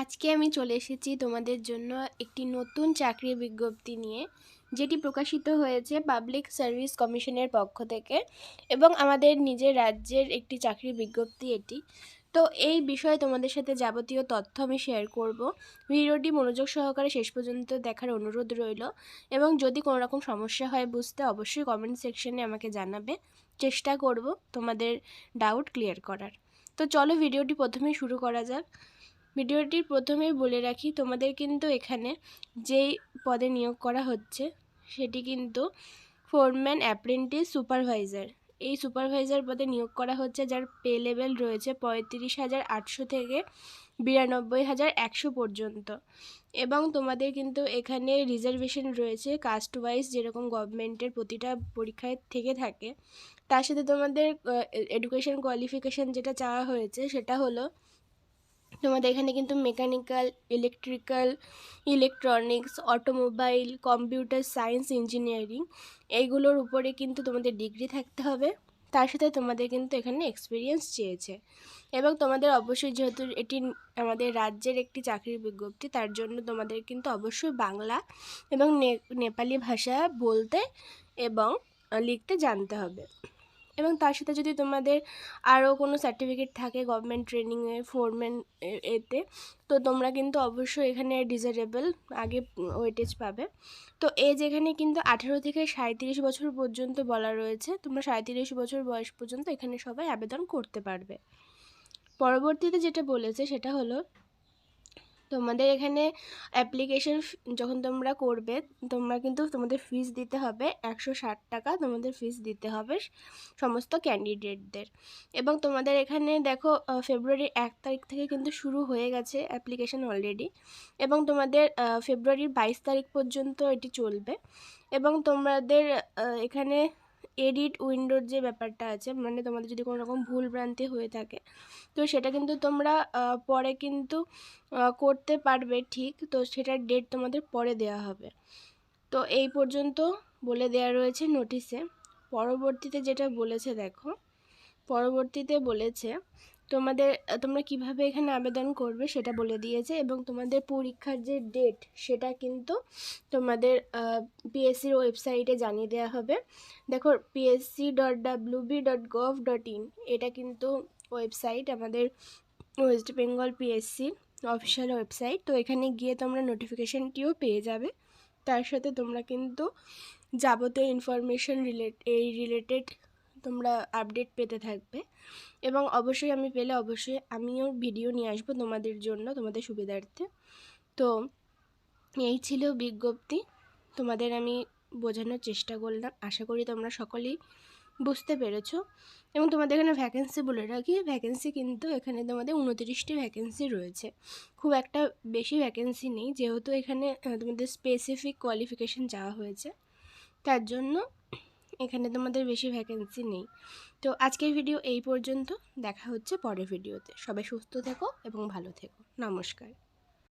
আজকে আমি চলে এসেছি তোমাদের জন্য একটি নতুন চাকরির বিজ্ঞপ্তি নিয়ে, যেটি প্রকাশিত হয়েছে পাবলিক সার্ভিস কমিশনের পক্ষ থেকে এবং আমাদের নিজের রাজ্যের একটি চাকরির বিজ্ঞপ্তি এটি। তো এই বিষয়ে তোমাদের সাথে যাবতীয় তথ্য আমি শেয়ার করব। ভিডিওটি মনোযোগ সহকারে শেষ পর্যন্ত দেখার অনুরোধ রইল এবং যদি কোনো রকম সমস্যা হয় বুঝতে অবশ্যই কমেন্ট সেকশনে আমাকে জানাবে। চেষ্টা করব তোমাদের ডাউট ক্লিয়ার করার। তো চলো ভিডিওটি প্রথমেই শুরু করা যাক। ভিডিওটির প্রথমেই বলে রাখি, তোমাদের কিন্তু এখানে যেই পদে নিয়োগ করা হচ্ছে সেটি কিন্তু ফোরম্যান অ্যাপ্রেন্টিস সুপারভাইজার। এই সুপারভাইজার পদে নিয়োগ করা হচ্ছে, যার পে লেভেল রয়েছে 35,800 থেকে 92,100 পর্যন্ত। এবং তোমাদের কিন্তু এখানে রিজার্ভেশন রয়েছে কাস্ট ওয়াইজ, যেরকম গভর্নমেন্টের প্রতিটা পরীক্ষায় থেকে থাকে। তার সাথে তোমাদের এডুকেশন কোয়ালিফিকেশান যেটা চাওয়া হয়েছে সেটা হলো তোমাদের এখানে কিন্তু mechanical, electrical, electronics, automobile, computer science, engineering এইগুলোর উপরে কিন্তু তোমাদের ডিগ্রি থাকতে হবে। তার সাথে তোমাদের কিন্তু এখানে এক্সপিরিয়েন্স চেয়েছে এবং তোমাদের অবশ্যই, যেহেতু এটি আমাদের রাজ্যের একটি চাকরির বিজ্ঞপ্তি, তার জন্য তোমাদের কিন্তু অবশ্যই বাংলা এবং নেপালি ভাষা বলতে এবং লিখতে জানতে হবে। এবং তার সাথে যদি তোমাদের আরও কোনো সার্টিফিকেট থাকে গভর্নমেন্ট ট্রেনিংয়ে, ফোরম্যান এতে, তো তোমরা কিন্তু অবশ্যই এখানে ডিজারেবল আগে ওয়েটেজ পাবে। তো এজ এখানে কিন্তু 18 থেকে 37 বছর পর্যন্ত বলা রয়েছে। তোমরা 37 বছর বয়স পর্যন্ত এখানে সবাই আবেদন করতে পারবে। পরবর্তীতে যেটা বলেছে সেটা হলো, তোমাদের এখানে অ্যাপ্লিকেশন যখন তোমরা করবে, তোমরা কিন্তু তোমাদের ফিস দিতে হবে 160 টাকা। তোমাদের ফিস দিতে হবে সমস্ত ক্যান্ডিডেটদের। এবং তোমাদের এখানে দেখো ফেব্রুয়ারির 1 তারিখ থেকে কিন্তু শুরু হয়ে গেছে অ্যাপ্লিকেশন অলরেডি, এবং তোমাদের ফেব্রুয়ারির 22 তারিখ পর্যন্ত এটি চলবে। এবং তোমাদের এখানে এডিট উইন্ডোর যে ব্যাপারটা আছে, মানে তোমাদের যদি কোনো রকম ভুল ভ্রান্তি হয়ে থাকে তো সেটা কিন্তু তোমরা পরে কিন্তু করতে পারবে, ঠিক তো সেটার ডেট তোমাদের পরে দেওয়া হবে। তো এই পর্যন্ত বলে দেওয়া রয়েছে নোটিশে। পরবর্তীতে যেটা বলেছে দেখো, পরবর্তীতে বলেছে তোমরা কিভাবে এখানে আবেদন করবে সেটা বলে দিয়েছে, এবং তোমাদের পরীক্ষার যে ডেট সেটা কিন্তু তোমাদের পিএসসির ওয়েবসাইটে জানিয়ে দেওয়া হবে। দেখো, psc.wb.gov.in এটা কিন্তু ওয়েবসাইট আমাদের ওয়েস্ট বেঙ্গল পিএসসির অফিসিয়াল ওয়েবসাইট। তো এখানে গিয়ে তোমরা নোটিফিকেশানটিও পেয়ে যাবে। তার সাথে তোমরা কিন্তু যাবতীয় ইনফরমেশন রিলেটেড তোমরা আপডেট পেতে থাকবে। এবং অবশ্যই আমি পেলে অবশ্যই আমিও ভিডিও নিয়ে আসবো তোমাদের জন্য, তোমাদের সুবিধার্থে। তো এই ছিল বিজ্ঞপ্তি, তোমাদের আমি বোঝানোর চেষ্টা করলাম। আশা করি তোমরা সকলেই বুঝতে পেরেছো। এবং তোমাদের এখানে ভ্যাকেন্সি বলে রাখি, ভ্যাকেন্সি কিন্তু এখানে তোমাদের 29টি ভ্যাকেন্সি রয়েছে। খুব একটা বেশি ভ্যাকেন্সি নেই, যেহেতু এখানে তোমাদের স্পেসিফিক কোয়ালিফিকেশান চাওয়া হয়েছে, তার জন্য এখানে তোমাদের বেশি ভ্যাকেন্সি নেই। তো আজকের ভিডিও এই পর্যন্ত, দেখা হচ্ছে পরের ভিডিওতে। সবাই সুস্থ থেকো এবং ভালো থেকো। নমস্কার।